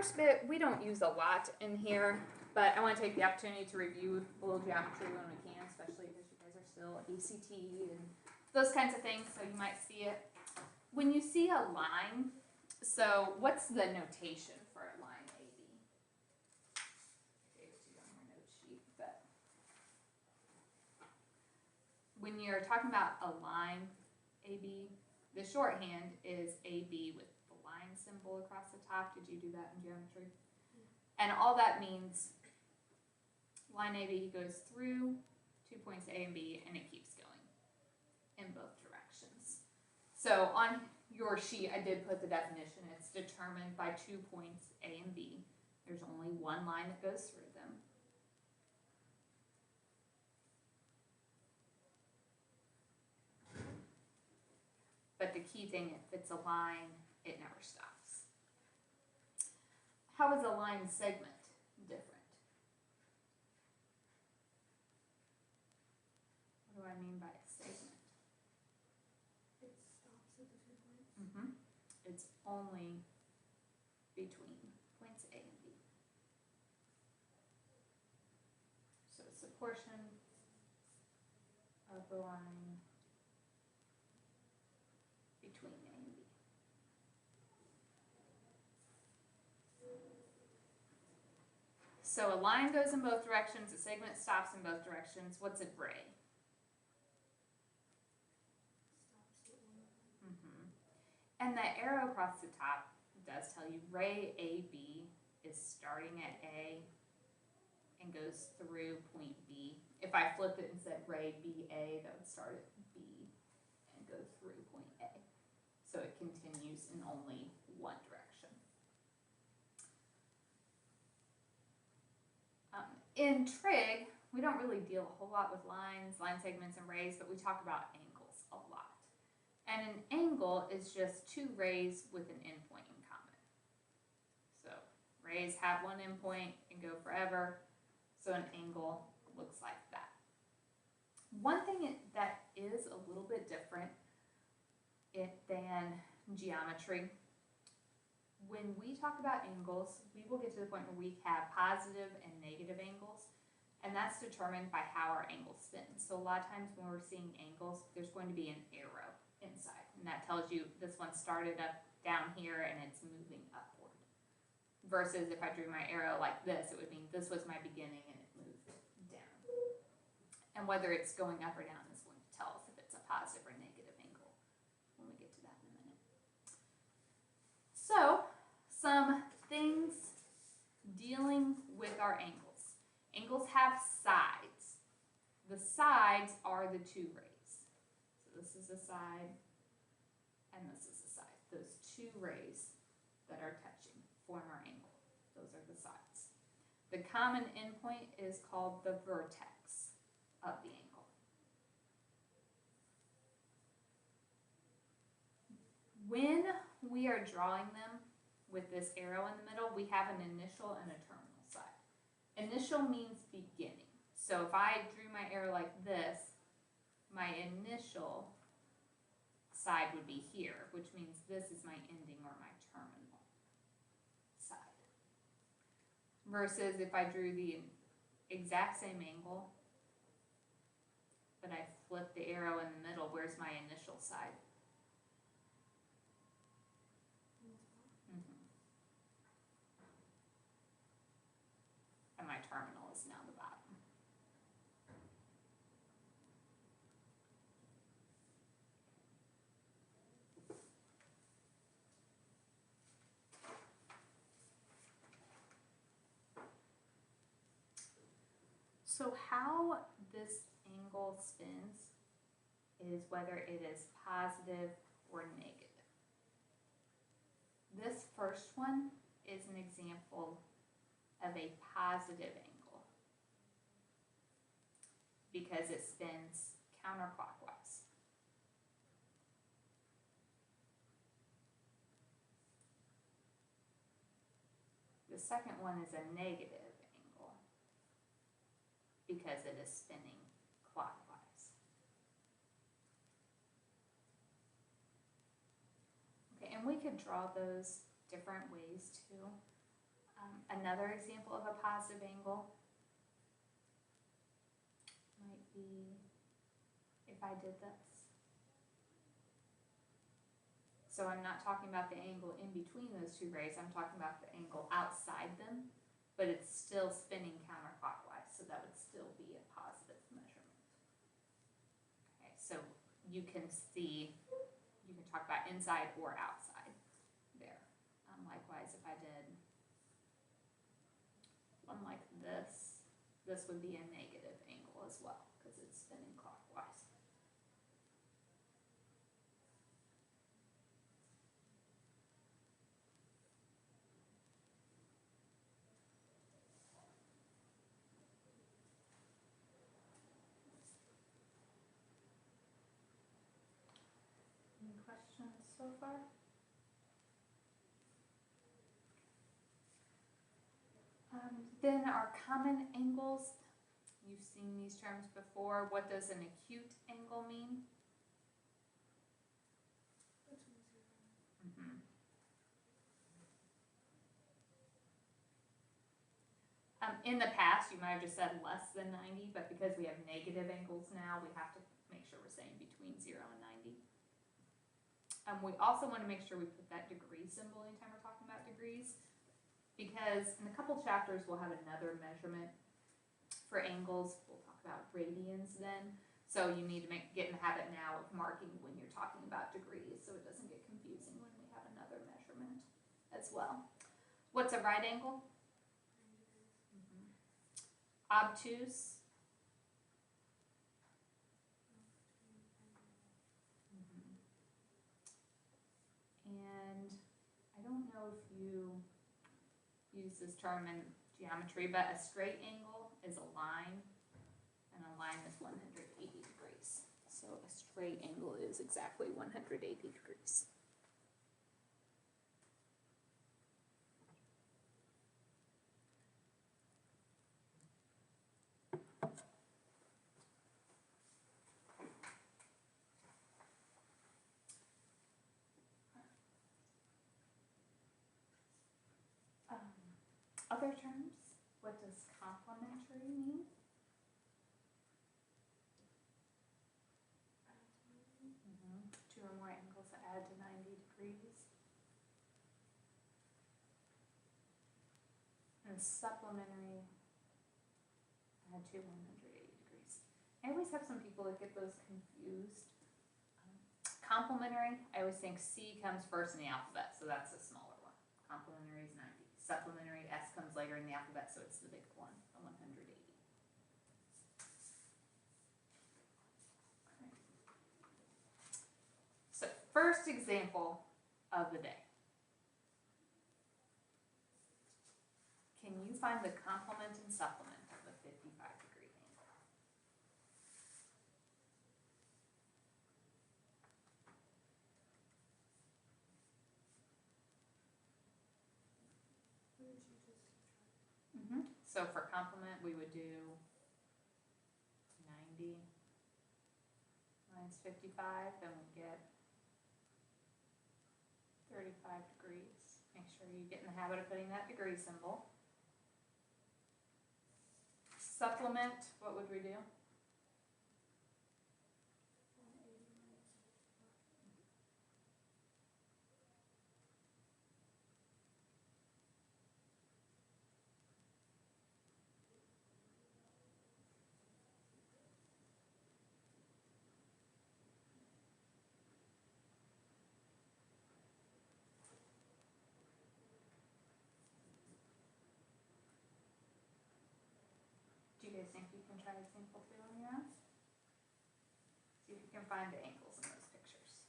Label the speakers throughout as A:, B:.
A: first bit we don't use a lot in here, but I want to take the opportunity to review a little geometry when we can, especially because you guys are still ACT and those kinds of things, so you might see it. When you see a line, so what's the notation for a line AB? I gave it to you on your note sheet, but when you're talking about a line AB, the shorthand is AB with the line symbol across the top. Did you do that in geometry? And all that means line AB goes through 2 points A and B, and it keeps going in both directions. So on your sheet, I did put the definition. It's determined by 2 points A and B. There's only one line that goes through them. But the key thing, if it's a line, it never stops. How is a line segment different? What do I mean by a segment?
B: It stops at the 2 points.
A: It's only between points A and B. So it's a portion of the line between A and B. So a line goes in both directions, a segment stops in both directions. What's a ray?
B: Stops at one of them.
A: And the arrow across the top does tell you ray AB is starting at A and goes through point B. If I flipped it and said ray BA, that would start at B and go through point A. So it continues in only one direction. In trig, we don't really deal a whole lot with lines, line segments, and rays, but we talk about angles a lot. And an angle is just two rays with an endpoint in common. So rays have one endpoint and go forever, so an angle looks like that. One thing that is a little bit different than geometry, when we talk about angles, we will get to the point where we have positive and negative angles, and that's determined by how our angle spins. So a lot of times when we're seeing angles, there's going to be an arrow inside, and that tells you this one started up down here and it's moving upward. Versus if I drew my arrow like this, it would mean this was my beginning and it moved down. And whether it's going up or down is going to tell us if it's a positive or negative angle when we get to that in a minute. So, some things dealing with our angles. Angles have sides. The sides are the two rays. So this is a side and this is a side. Those two rays that are touching form our angle. Those are the sides. The common endpoint is called the vertex of the angle. When we are drawing them with this arrow in the middle, we have an initial and a terminal side. Initial means beginning. So if I drew my arrow like this, my initial side would be here, which means this is my ending or my terminal side. Versus if I drew the exact same angle, but I flip the arrow in the middle, where's my initial side? And my terminal is now the bottom. So how this angle spins is whether it is positive or negative. This first one is an example of a positive angle because it spins counterclockwise. The second one is a negative angle because it is spinning clockwise. Okay, and we could draw those different ways too. Another example of a positive angle might be if I did this. So I'm not talking about the angle in between those two rays, I'm talking about the angle outside them, but it's still spinning counterclockwise, so that would still be a positive measurement. Okay, so you can see, you can talk about inside or outside there. Likewise, if I did one like this, this would be a negative angle as well, because it's spinning clockwise. Any questions so far? Then our common angles, you've seen these terms before. What does an acute angle mean?
B: That's 1, 0.
A: Mm-hmm. In the past, you might have just said less than 90, but because we have negative angles now, we have to make sure we're saying between 0 and 90. We also want to make sure we put that degree symbol anytime we're talking about degrees, because in a couple chapters we'll have another measurement for angles. We'll talk about radians then. So you need to get in the habit now of marking when you're talking about degrees so it doesn't get confusing when we have another measurement as well. What's a right angle?
B: 90 degrees.
A: Obtuse. And I don't know if you use this term in geometry, but a straight angle is a line, and a line is 180 degrees. So a straight angle is exactly 180 degrees. Other terms, what does complementary mean? Two or more angles that add to 90 degrees. And supplementary add to 180 degrees. I always have some people that get those confused. Complementary, I always think C comes first in the alphabet, so that's a smaller one. Complementary is 90. Supplementary, S comes later in the alphabet, so it's the big one, the 180. Okay. So first example of the day. Can you find the complement and supplement of a 55-degree angle?
B: What did you just subtract?
A: So for complement, we would do 90 minus 55, then we get 35 degrees. Make sure you get in the habit of putting that degree symbol. Supplement, what would we do?
B: 180 minus 55.
A: Do you guys think you can try example 2 on your own? See if you can find the angles in those pictures.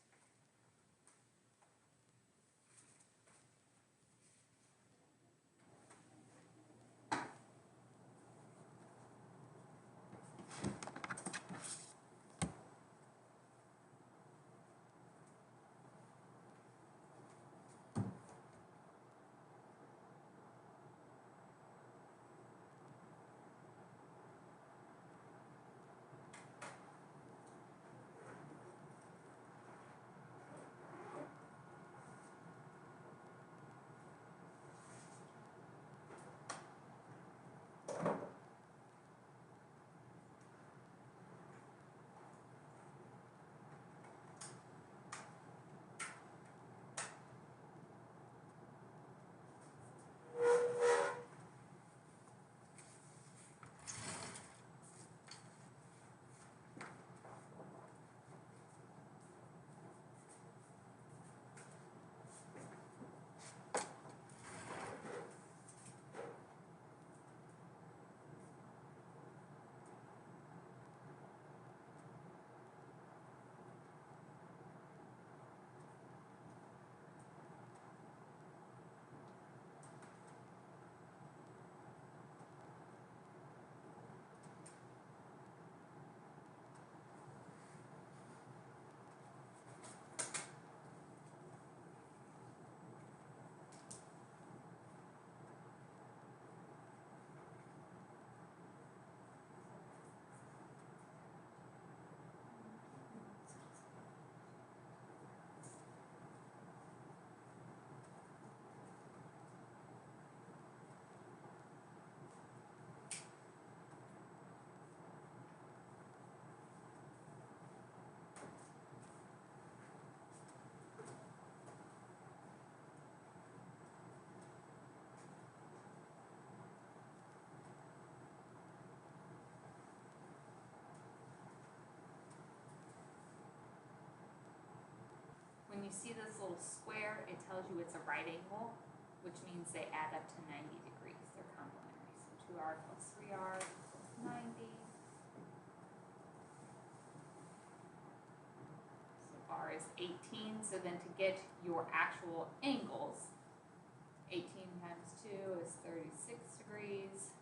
A: angle square, it tells you it's a right angle, which means they add up to 90 degrees. They're complementary. So 2r plus 3r equals 90. So r is 18. So then to get your actual angles, 18 times 2 is 36 degrees.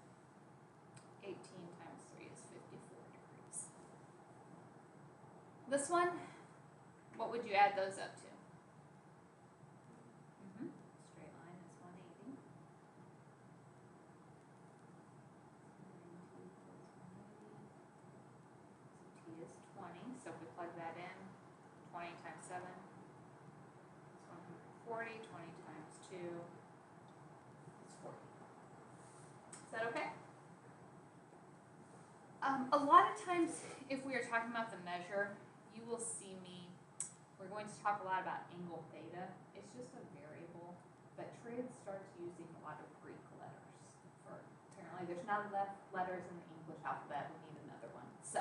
A: 18 times 3 is 54 degrees. This one, what would you add those up to? Straight line is 180. 90 equals 180. So t is 20. So if we plug that in, 20 times 7 is 140. 20 times 2 is 40. Is that okay? A lot of times, if we are talking about the measure, you will see me, we're going to talk a lot about angle theta. It's just a variable, but Trig starts using a lot of Greek letters. Apparently there's not enough letters in the English alphabet, we need another one. So,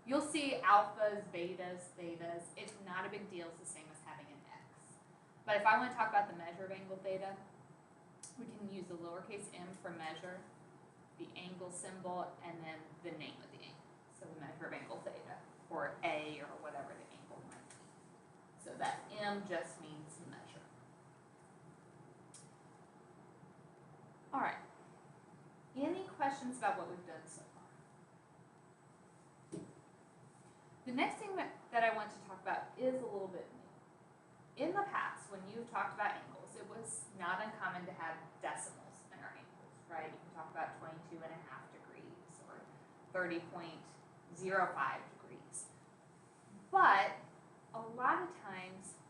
A: you'll see alphas, betas, thetas. It's not a big deal, it's the same as having an x. But if I want to talk about the measure of angle theta, we can use the lowercase m for measure, the angle symbol, and then the name of the angle. So the measure of angle theta, or A, or whatever the angle might be. So that m just means measure. All right. Any questions about what we've done so far? The next thing that I want to talk about is a little bit new. In the past, when you've talked about angles, it was not uncommon to have decimals in our angles, right? You can talk about 22.5 degrees or 30.05 degrees. But a lot of times,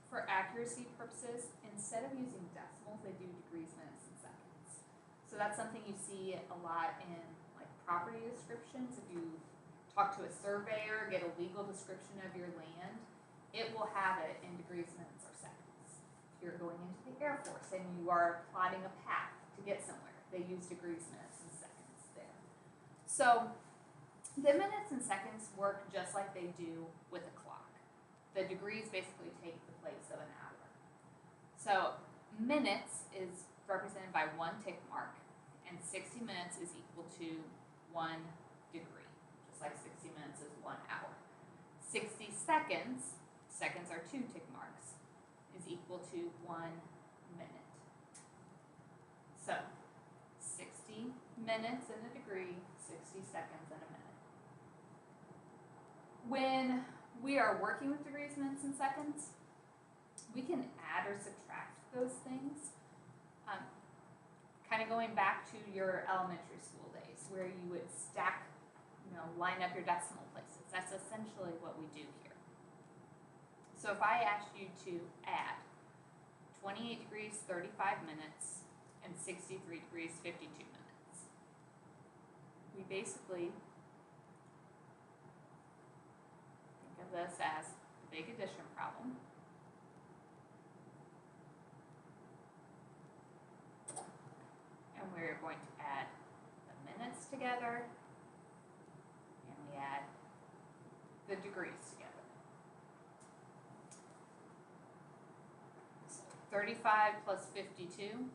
A: for accuracy purposes, instead of using decimals, they do degrees, minutes, and seconds. So that's something you see a lot in like property descriptions. If you talk to a surveyor, get a legal description of your land, it will have it in degrees, minutes, or seconds. If you're going into the Air Force and you are plotting a path to get somewhere, they use degrees, minutes, and seconds there. So the minutes and seconds work just like they do with a clock. The degrees basically take the place of an hour. So minutes is represented by 1 tick mark, and 60 minutes is equal to 1 degree, just like 60 minutes is 1 hour. 60 seconds, seconds are 2 tick marks, is equal to 1 minute. So 60 minutes in a degree, 60 seconds in a minute. When we are working with degrees, minutes, and seconds, we can add or subtract those things. Kind of going back to your elementary school days where you would stack, line up your decimal places. That's essentially what we do here. So if I asked you to add 28 degrees, 35 minutes, and 63 degrees, 52 minutes, we basically think of this as the big addition problem. And we're going to add the minutes together, and we add the degrees together. So 35 plus 52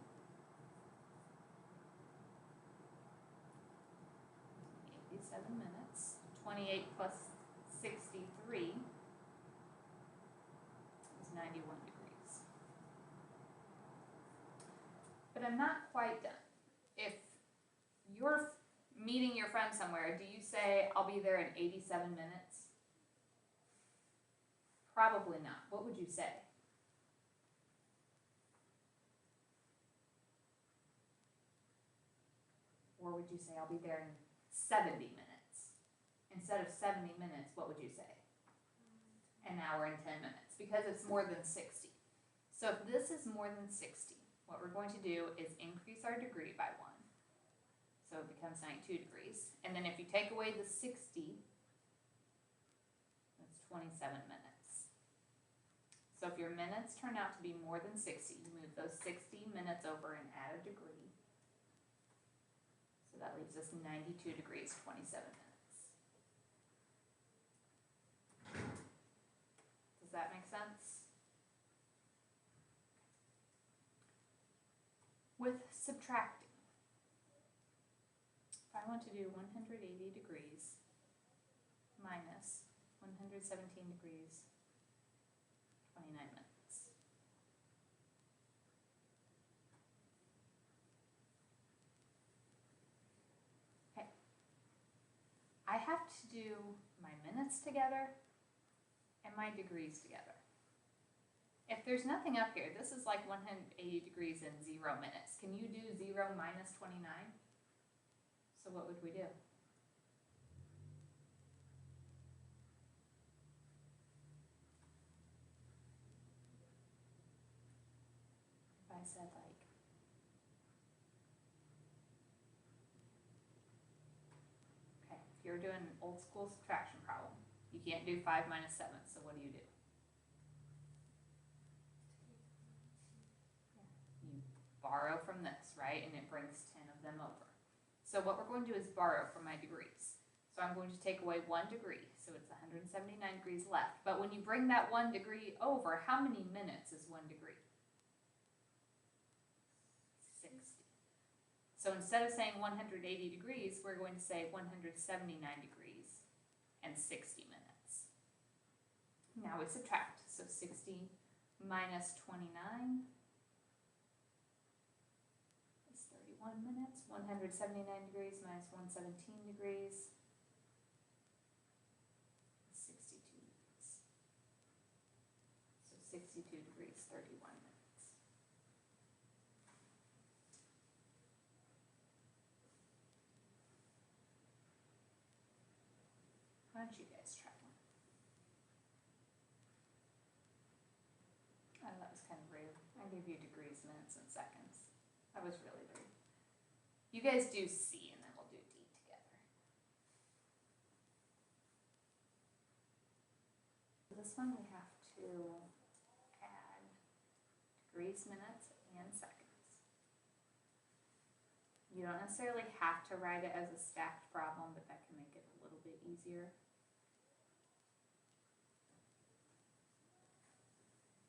A: 87 minutes. 28 plus 63 is 91 degrees. But I'm not quite done. If you're meeting your friend somewhere, do you say, I'll be there in 87 minutes? Probably not. What would you say? Or would you say, I'll be there in 70 minutes? Instead of 70 minutes, what would you say? An hour and 10 minutes, because it's more than 60. So if this is more than 60, what we're going to do is increase our degree by 1. So it becomes 92 degrees. And then if you take away the 60, that's 27 minutes. So if your minutes turn out to be more than 60, you move those 60 minutes over and add a degree. So that leaves us 92 degrees, 27 minutes. Does that make sense? with subtracting. If I want to do 180 degrees minus 117 degrees, 29 minutes. Okay. I have to do my minutes together and my degrees together. If there's nothing up here, this is like 180 degrees in 0 minutes. Can you do 0 minus 29? So what would we do? If I said like, okay, if you're doing an old school subtraction problem, you can't do 5 minus 7, so what do? You borrow from this, right? And it brings 10 of them over. So what we're going to do is borrow from my degrees. So I'm going to take away 1 degree, so it's 179 degrees left. But when you bring that 1 degree over, how many minutes is 1 degree? 60. So instead of saying 180 degrees, we're going to say 179 degrees and 60 minutes. Now we subtract. So 60 minus 29 is 31 minutes. 179 degrees minus 117 degrees. 62 degrees, 31 minutes. Why don't you guys try one? Oh, that was kind of rude. I gave you degrees, minutes, and seconds. That was really rude. You guys do C, and then we'll do D together. For this one, we have to degrees, minutes, and seconds. You don't necessarily have to write it as a stacked problem, but that can make it a little bit easier.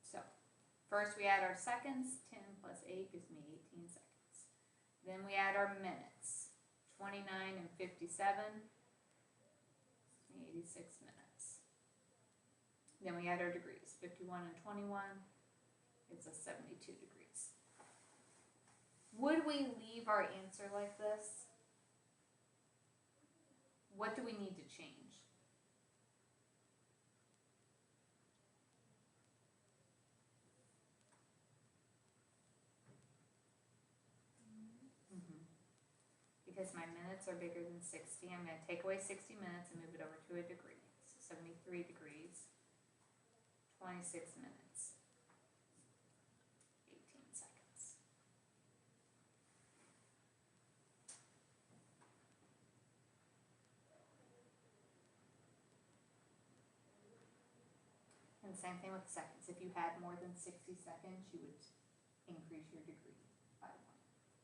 A: So, first we add our seconds. 10 plus 8 gives me 18 seconds. Then we add our minutes. 29 and 57 gives me 86 minutes. Then we add our degrees. 51 and 21. It's a 72 degrees. Would we leave our answer like this? What do we need to change? Because my minutes are bigger than 60, I'm going to take away 60 minutes and move it over to a degree. So 73 degrees, 26 minutes. And the same thing with seconds. If you had more than 60 seconds, you would increase your degree by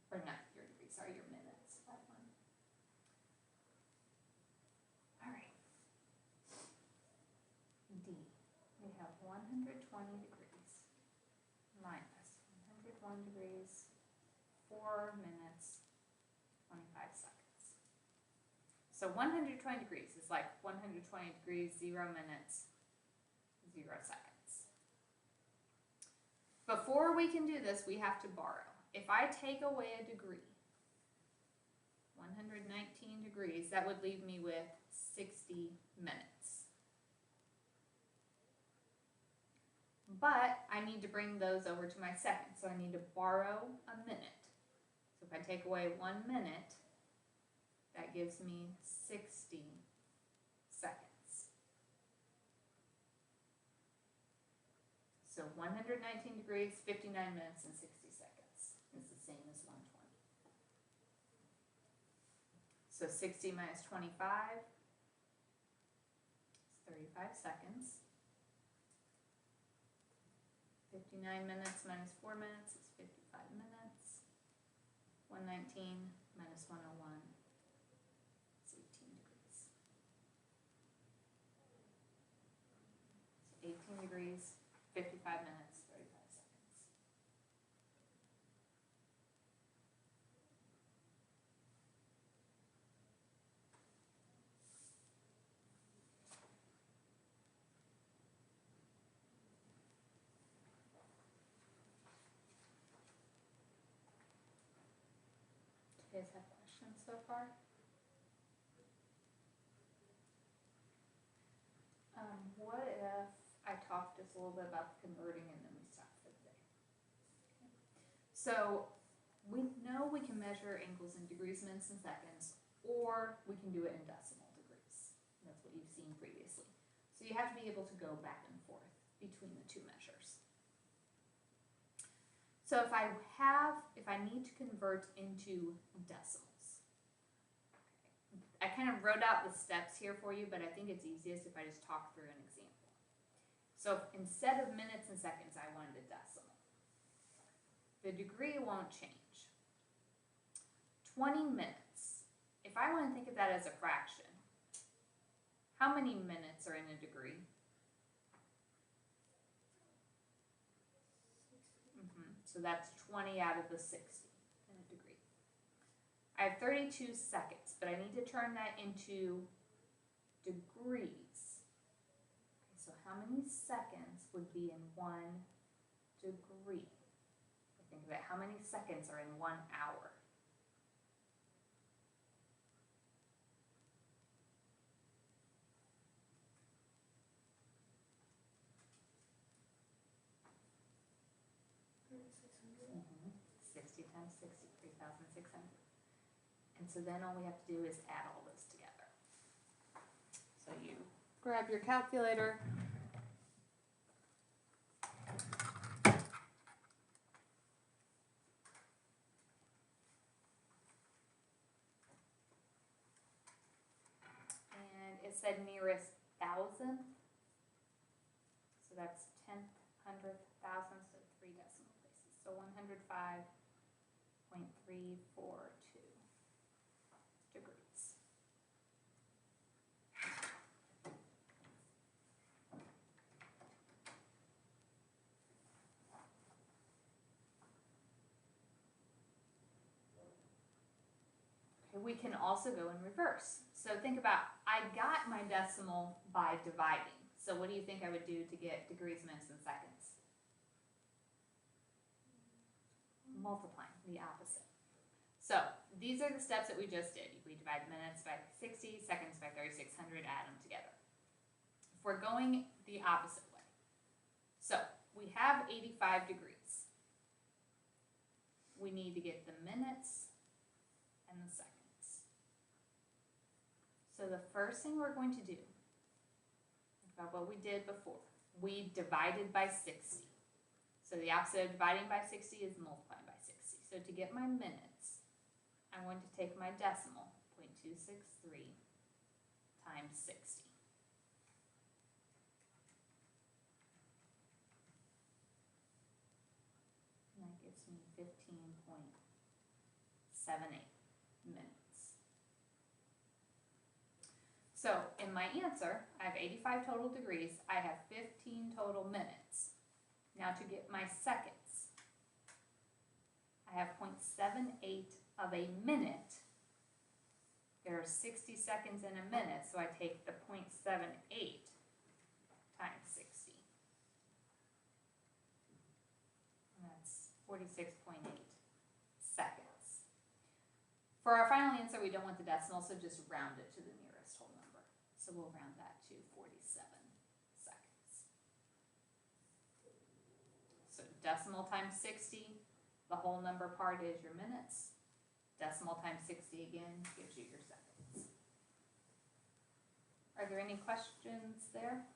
A: 1. Or not your degree, sorry, your minutes by 1. All right. D. We have 120 degrees minus 101 degrees, 4 minutes, 25 seconds. So 120 degrees is like 120 degrees, 0 minutes, 0 seconds. Before we can do this, we have to borrow. If I take away a degree, 119 degrees, that would leave me with 60 minutes. But I need to bring those over to my seconds, so I need to borrow a minute. So if I take away 1 minute, that gives me 60 seconds. So 119 degrees, 59 minutes, and 60 seconds is the same as 120. So 60 minus 25 is 35 seconds. 59 minutes minus 4 minutes is 55 minutes. 119 minus 101 is 18 degrees. So 18 degrees, 55 minutes, 35 seconds. guys have questions so far? What if I talk just a little bit about the converting and then we stop for the day? So we know we can measure angles in degrees, minutes, and seconds, or we can do it in decimal degrees. That's what you've seen previously. So you have to be able to go back and forth between the two measures. So if I need to convert into decimals, I kind of wrote out the steps here for you, but I think it's easiest if I just talk through an example. So if instead of minutes and seconds, I wanted a decimal, the degree won't change. 20 minutes. If I want to think of that as a fraction, how many minutes are in a degree? So that's 20 out of the 60 in a degree. I have 32 seconds, but I need to turn that into degrees. Okay, so how many seconds would be in 1 degree? Think of it, how many seconds are in 1 hour? Mm-hmm. 60 times 60, 3,600. And so then all we have to do is add all this together. So you grab your calculator. And it said nearest thousandth. So that's tenth, hundredth, thousandth, so 3 decimal places. So 105.342 degrees. Okay, we can also go in reverse. So think about, I got my decimal by dividing. So what do you think I would do to get degrees, minutes, and seconds? Multiplying, the opposite. So these are the steps that we just did. We divide minutes by 60, seconds by 3,600, add them together. If we're going the opposite way, so we have 85 degrees. We need to get the minutes and the seconds. So the first thing we're going to do, about what we did before, we divided by 60. So the opposite of dividing by 60 is multiplying by 60. So to get my minutes, I'm going to take my decimal, 0.263 times 60. And that gives me 15.78 minutes. So in my answer, I have 85 total degrees, I have 15 total minutes. Now to get my seconds, I have 0.78 of a minute. There are 60 seconds in a minute, so I take the 0.78 times 60. And that's 46.8 seconds. For our final answer, we don't want the decimal, so just round it to the nearest whole number. So we'll round that to 47 seconds. So decimal times 60, the whole number part is your minutes. Decimal times 60 again gives you your seconds. Are there any questions there?